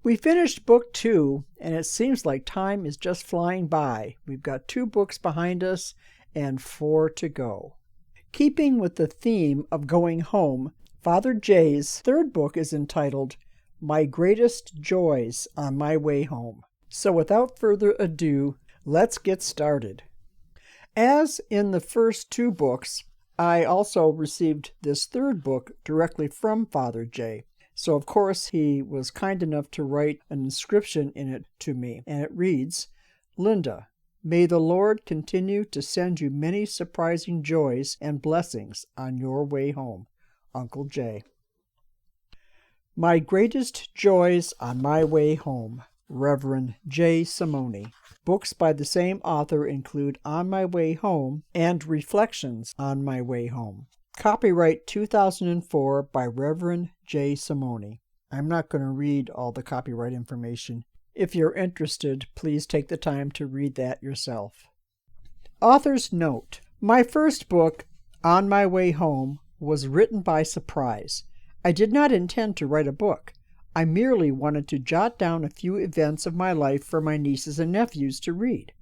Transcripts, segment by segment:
We finished book 2, and it seems like time is just flying by. We've got 2 books behind us and 4 to go. Keeping with the theme of going home, Father Jay's 3rd book is entitled My Greatest Joys on My Way Home. So without further ado, let's get started. As in the first 2 books, I also received this 3rd book directly from Father Jay. So of course he was kind enough to write an inscription in it to me, and it reads, Linda, may the Lord continue to send you many surprising joys and blessings on your way home. Uncle Jay. My Greatest Joys on My Way Home, Reverend J. Samonie. Books by the same author include On My Way Home and Reflections on My Way Home. Copyright 2004 by Reverend J. Samonie. I'm not going to read all the copyright information. If you're interested, please take the time to read that yourself. Author's note. My first book, On My Way Home, was written by surprise. I did not intend to write a book. I merely wanted to jot down a few events of my life for my nieces and nephews to read.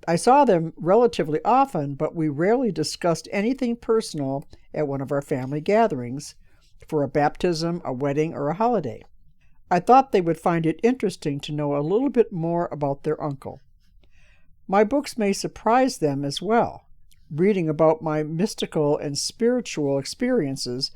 I saw them relatively often, but we rarely discussed anything personal at one of our family gatherings, for a baptism, a wedding, or a holiday. I thought they would find it interesting to know a little bit more about their uncle. My books may surprise them as well, reading about my mystical and spiritual experiences,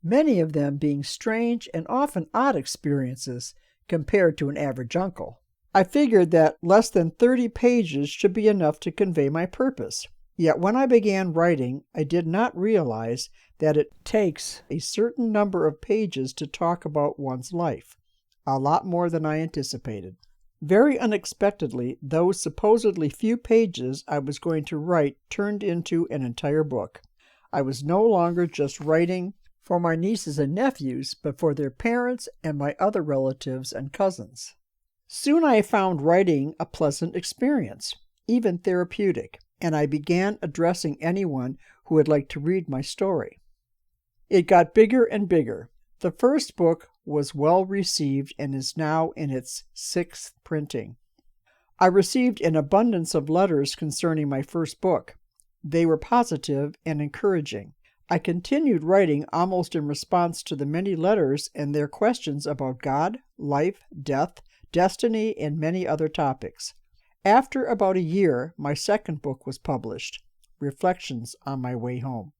many of them being strange and often odd experiences compared to an average uncle. I figured that less than 30 pages should be enough to convey my purpose. Yet when I began writing, I did not realize that it takes a certain number of pages to talk about one's life, a lot more than I anticipated. Very unexpectedly, those supposedly few pages I was going to write turned into an entire book. I was no longer just writing for my nieces and nephews, but for their parents and my other relatives and cousins. Soon I found writing a pleasant experience, even therapeutic, and I began addressing anyone who would like to read my story. It got bigger and bigger. The first book was well received and is now in its 6th printing. I received an abundance of letters concerning my first book. They were positive and encouraging. I continued writing almost in response to the many letters and their questions about God, life, death, destiny, and many other topics. After about a year, my second book was published, Reflections on My Way Home.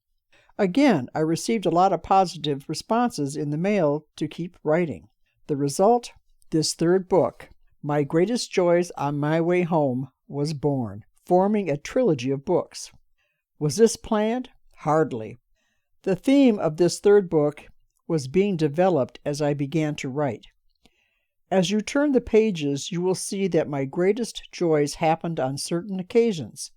Again, I received a lot of positive responses in the mail to keep writing. The result, this third book, My Greatest Joys on My Way Home, was born, forming a trilogy of books. Was this planned? Hardly. The theme of this third book was being developed as I began to write. As you turn the pages, you will see that my greatest joys happened on certain occasions.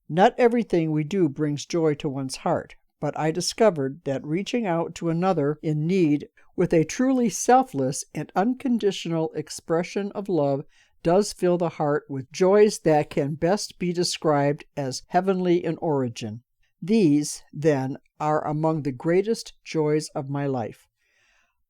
Not everything we do brings joy to one's heart, but I discovered that reaching out to another in need with a truly selfless and unconditional expression of love does fill the heart with joys that can best be described as heavenly in origin. These, then, are among the greatest joys of my life.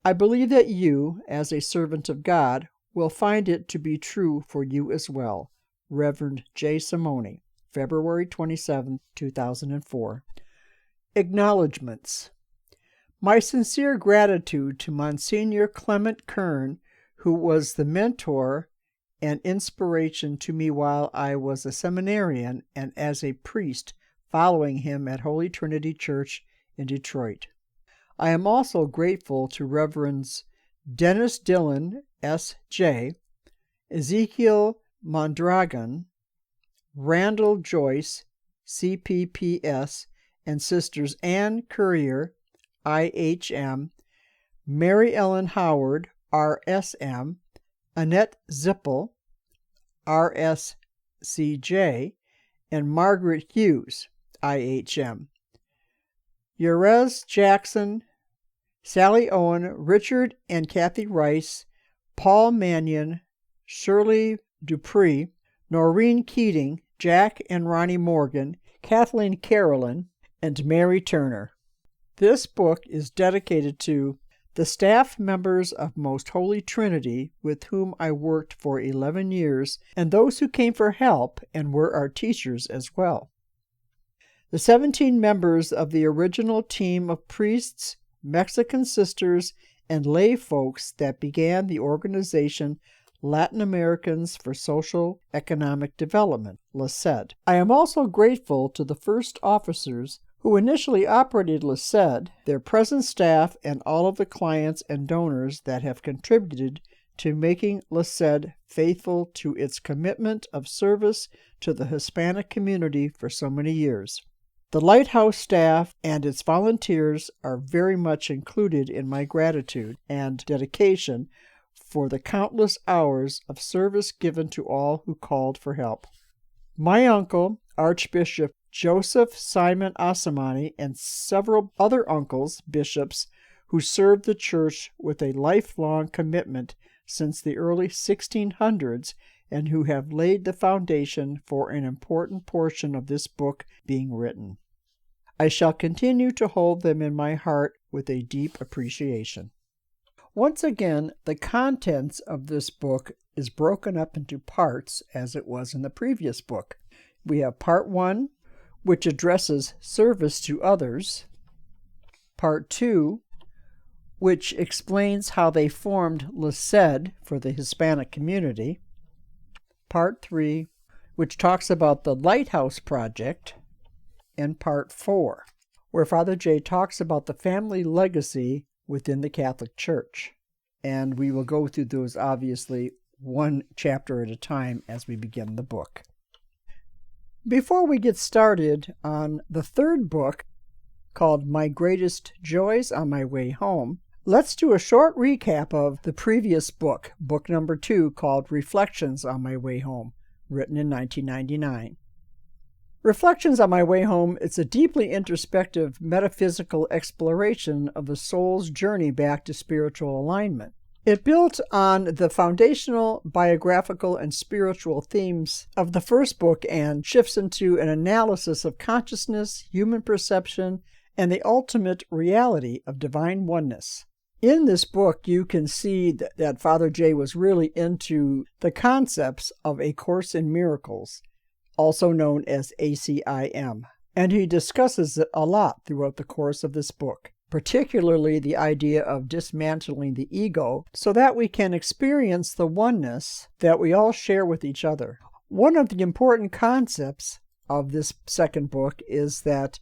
I believe that you, as a servant of God, will find it to be true for you as well. Reverend J. Samonie, February 27, 2004. Acknowledgements. My sincere gratitude to Monsignor Clement Kern, who was the mentor and inspiration to me while I was a seminarian and as a priest following him at Holy Trinity Church in Detroit. I am also grateful to Reverends Dennis Dillon, S.J., Ezekiel Mondragon, Randall Joyce, CPPS, and Sisters Ann Currier, IHM, Mary Ellen Howard, RSM, Annette Zippel, RSCJ, and Margaret Hughes, IHM. Yarez Jackson, Sally Owen, Richard and Kathy Rice, Paul Mannion, Shirley Dupree, Noreen Keating, Jack and Ronnie Morgan, Kathleen Carolyn, and Mary Turner. This book is dedicated to The staff members of Most Holy Trinity, with whom I worked for 11 years, and those who came for help and were our teachers as well. The 17 members of the original team of priests, Mexican sisters, and lay folks that began the organization Latin Americans for Social Economic Development, LACED. I am also grateful to the first officers who initially operated LACED, their present staff, and all of the clients and donors that have contributed to making LACED faithful to its commitment of service to the Hispanic community for so many years. The Lighthouse staff and its volunteers are very much included in my gratitude and dedication for the countless hours of service given to all who called for help. My uncle, Archbishop Joseph Simon Samonie, and several other uncles, bishops, who served the church with a lifelong commitment since the early 1600s and who have laid the foundation for an important portion of this book being written. I shall continue to hold them in my heart with a deep appreciation. Once again, the contents of this book is broken up into parts as it was in the previous book. We have Part 1, which addresses service to others. Part 2, which explains how they formed LACED for the Hispanic community. Part 3, which talks about the Lighthouse Project. And Part 4, where Father J talks about the family legacy within the Catholic Church. And we will go through those, obviously, one chapter at a time as we begin the book. Before we get started on the third book, called My Greatest Joys on My Way Home, let's do a short recap of the previous book, book number 2, called Reflections on My Way Home, written in 1999. Reflections on My Way Home is a deeply introspective metaphysical exploration of the soul's journey back to spiritual alignment. It built on the foundational biographical and spiritual themes of the first book and shifts into an analysis of consciousness, human perception, and the ultimate reality of divine oneness. In this book, you can see that Father J was really into the concepts of A Course in Miracles, also known as ACIM, and he discusses it a lot throughout the course of this book, particularly the idea of dismantling the ego so that we can experience the oneness that we all share with each other. One of the important concepts of this second book is that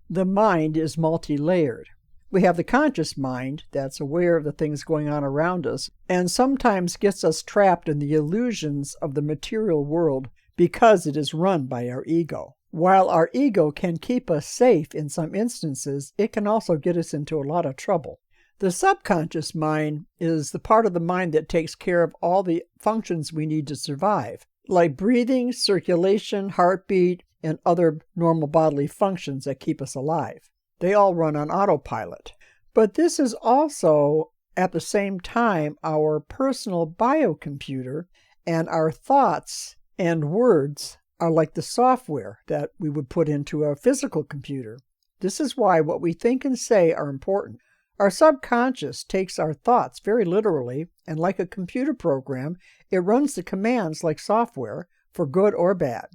the mind is multi-layered. We have the conscious mind that's aware of the things going on around us and sometimes gets us trapped in the illusions of the material world because it is run by our ego. While our ego can keep us safe in some instances, it can also get us into a lot of trouble. The subconscious mind is the part of the mind that takes care of all the functions we need to survive, like breathing, circulation, heartbeat, and other normal bodily functions that keep us alive. They all run on autopilot. But this is also, at the same time, our personal biocomputer, and our thoughts and words are like the software that we would put into a physical computer. This is why what we think and say are important. Our subconscious takes our thoughts very literally, and like a computer program, it runs the commands like software, for good or bad.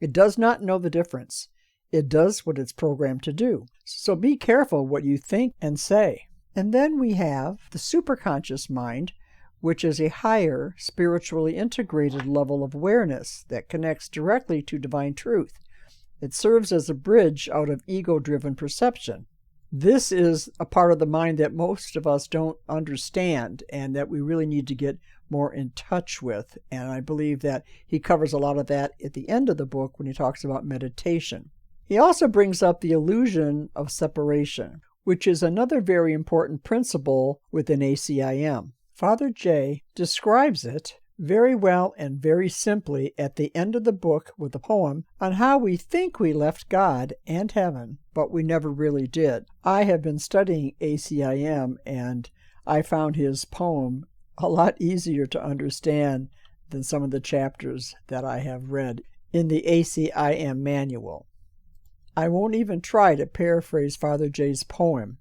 It does not know the difference. It does what it's programmed to do. So be careful what you think and say. And then we have the superconscious mind, which is a higher, spiritually integrated level of awareness that connects directly to divine truth. It serves as a bridge out of ego-driven perception. This is a part of the mind that most of us don't understand and that we really need to get more in touch with. And I believe that he covers a lot of that at the end of the book when he talks about meditation. He also brings up the illusion of separation, which is another very important principle within ACIM. Father J describes it very well and very simply at the end of the book with a poem on how we think we left God and heaven, but we never really did. I have been studying ACIM, and I found his poem a lot easier to understand than some of the chapters that I have read in the ACIM manual. I won't even try to paraphrase Father J's poem.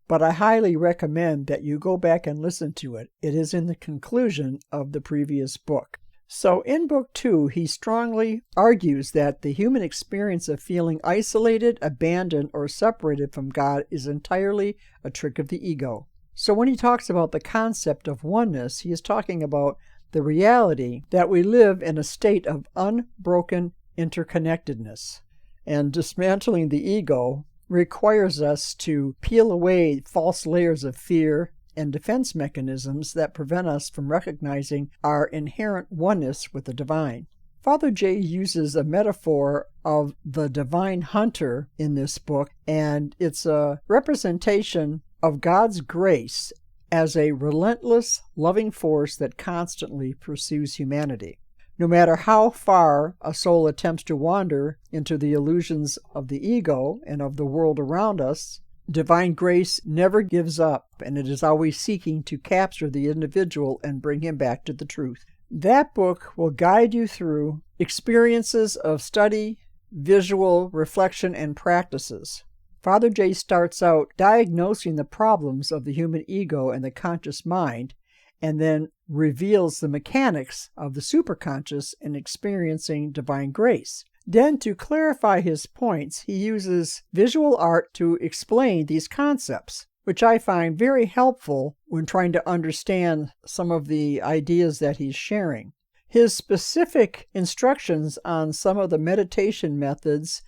but I highly recommend that you go back and listen to it. It is in the conclusion of the previous book. So in Book 2, he strongly argues that the human experience of feeling isolated, abandoned, or separated from God is entirely a trick of the ego. So when he talks about the concept of oneness, he is talking about the reality that we live in a state of unbroken interconnectedness. And dismantling the ego requires us to peel away false layers of fear and defense mechanisms that prevent us from recognizing our inherent oneness with the divine. Father J uses a metaphor of the divine hunter in this book, and it's a representation of God's grace as a relentless, loving force that constantly pursues humanity. No matter how far a soul attempts to wander into the illusions of the ego and of the world around us, divine grace never gives up, and it is always seeking to capture the individual and bring him back to the truth. That book will guide you through experiences of study, visual, reflection, and practices. Father J starts out diagnosing the problems of the human ego and the conscious mind, and then reveals the mechanics of the superconscious in experiencing divine grace. Then, to clarify his points, he uses visual art to explain these concepts, which I find very helpful when trying to understand some of the ideas that he's sharing. His specific instructions on some of the meditation methods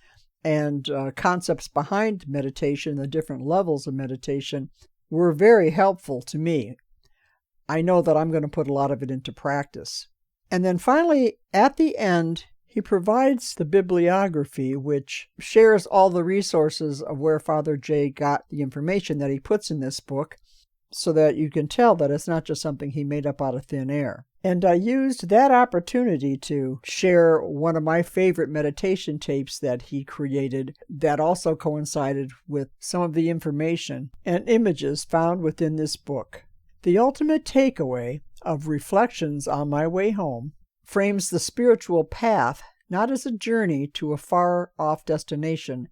and concepts behind meditation, the different levels of meditation, were very helpful to me. I know that I'm going to put a lot of it into practice. And then finally, at the end, he provides the bibliography, which shares all the resources of where Father J got the information that he puts in this book, so that you can tell that it's not just something he made up out of thin air. And I used that opportunity to share one of my favorite meditation tapes that he created that also coincided with some of the information and images found within this book. The ultimate takeaway of Reflections on My Way Home frames the spiritual path not as a journey to a far-off destination,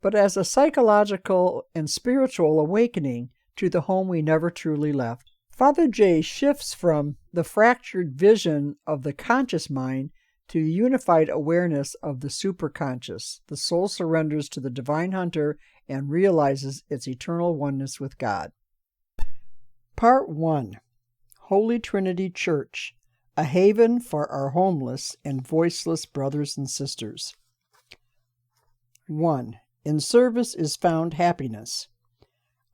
but as a psychological and spiritual awakening to the home we never truly left. Father J shifts from the fractured vision of the conscious mind to the unified awareness of the superconscious. The soul surrenders to the divine hunter and realizes its eternal oneness with God. Part 1. Holy Trinity Church, a haven for our homeless and voiceless brothers and sisters. 1. In service is found happiness.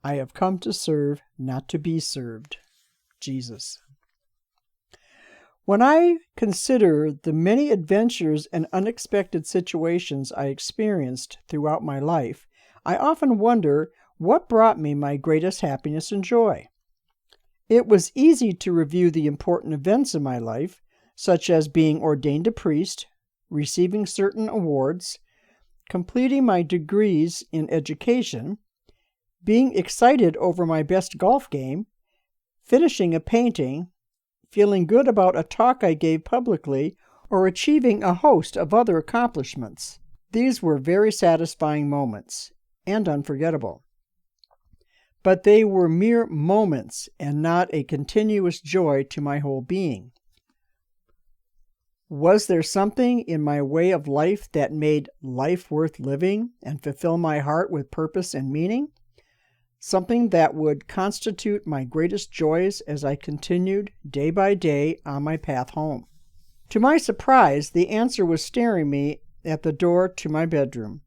I have come to serve, not to be served. Jesus. When I consider the many adventures and unexpected situations I experienced throughout my life, I often wonder what brought me my greatest happiness and joy. It was easy to review the important events in my life, such as being ordained a priest, receiving certain awards, completing my degrees in education, being excited over my best golf game, finishing a painting, feeling good about a talk I gave publicly, or achieving a host of other accomplishments. These were very satisfying moments and unforgettable. But they were mere moments and not a continuous joy to my whole being. Was there something in my way of life that made life worth living and fulfill my heart with purpose and meaning? Something that would constitute my greatest joys as I continued day by day on my path home? To my surprise, the answer was staring me at the door to my bedroom.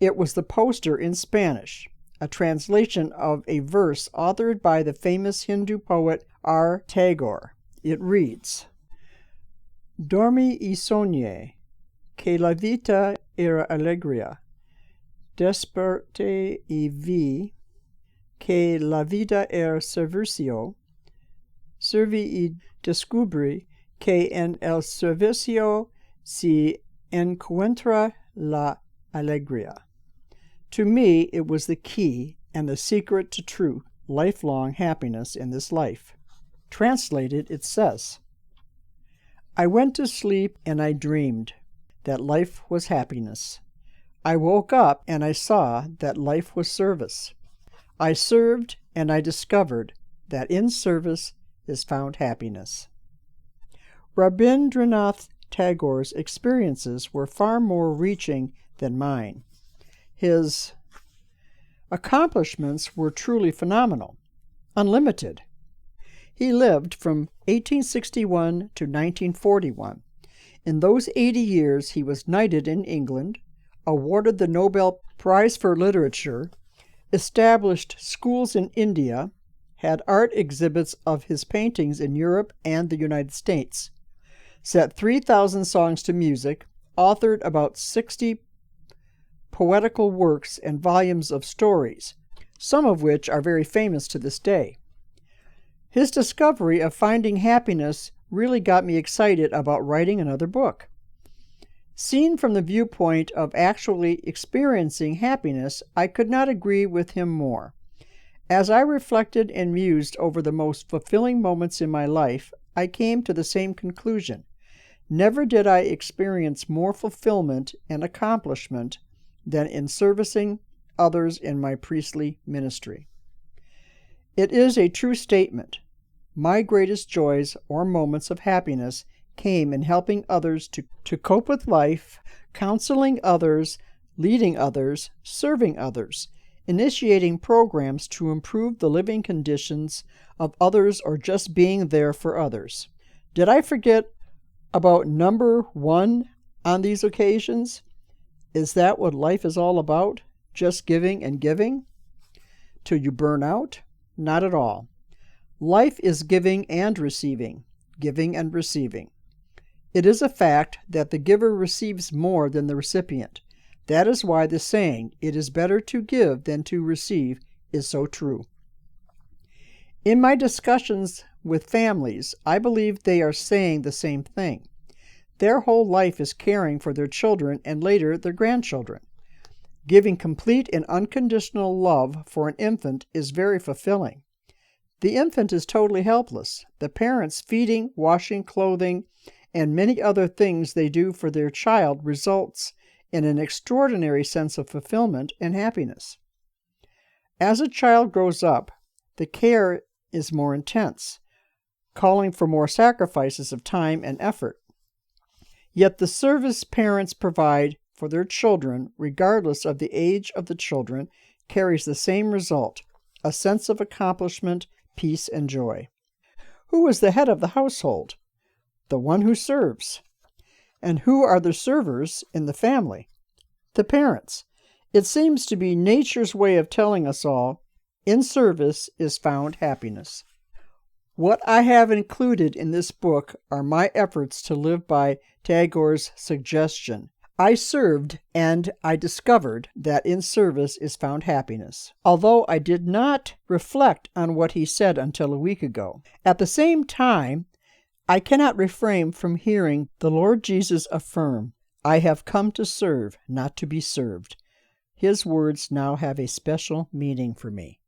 It was the poster in Spanish, a translation of a verse authored by the famous Hindu poet R. Tagore. It reads, Dormi y soñé, que la vida era alegría. Desperté y vi, que la vida era servicio. Serví y descubrí que en el servicio se encuentra la alegría. To me, it was the key and the secret to true, lifelong happiness in this life. Translated, it says, I went to sleep and I dreamed that life was happiness. I woke up and I saw that life was service. I served and I discovered that in service is found happiness. Rabindranath Tagore's experiences were far more reaching than mine. His accomplishments were truly phenomenal, unlimited. He lived from 1861 to 1941. In those 80 years, he was knighted in England, awarded the Nobel Prize for Literature, established schools in India, had art exhibits of his paintings in Europe and the United States, set 3,000 songs to music, authored about 60 poetical works and volumes of stories, some of which are very famous to this day. His discovery of finding happiness really got me excited about writing another book. Seen from the viewpoint of actually experiencing happiness, I could not agree with him more. As I reflected and mused over the most fulfilling moments in my life, I came to the same conclusion. Never did I experience more fulfillment and accomplishment than in servicing others in my priestly ministry. It is a true statement. My greatest joys or moments of happiness came in helping others to cope with life, counseling others, leading others, serving others, initiating programs to improve the living conditions of others, or just being there for others. Did I forget about number one on these occasions? Is that what life is all about? Just giving and giving? Till you burn out? Not at all. Life is giving and receiving, giving and receiving. It is a fact that the giver receives more than the recipient. That is why the saying, "It is better to give than to receive," is so true. In my discussions with families, I believe they are saying the same thing. Their whole life is caring for their children and later their grandchildren. Giving complete and unconditional love for an infant is very fulfilling. The infant is totally helpless. The parents feeding, washing, clothing, and many other things they do for their child results in an extraordinary sense of fulfillment and happiness. As a child grows up, the care is more intense, calling for more sacrifices of time and effort. Yet the service parents provide for their children, regardless of the age of the children, carries the same result, a sense of accomplishment, peace, and joy. Who is the head of the household? The one who serves. And who are the servers in the family? The parents. It seems to be nature's way of telling us all, in service is found happiness. What I have included in this book are my efforts to live by Tagore's suggestion. I served and I discovered that in service is found happiness, although I did not reflect on what he said until a week ago. At the same time, I cannot refrain from hearing the Lord Jesus affirm, "I have come to serve, not to be served." His words now have a special meaning for me.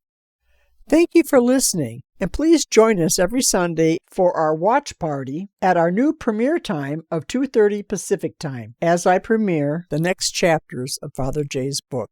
Thank you for listening, and please join us every Sunday for our watch party at our new premiere time of 2:30 Pacific Time as I premiere the next chapters of Father Jay's book.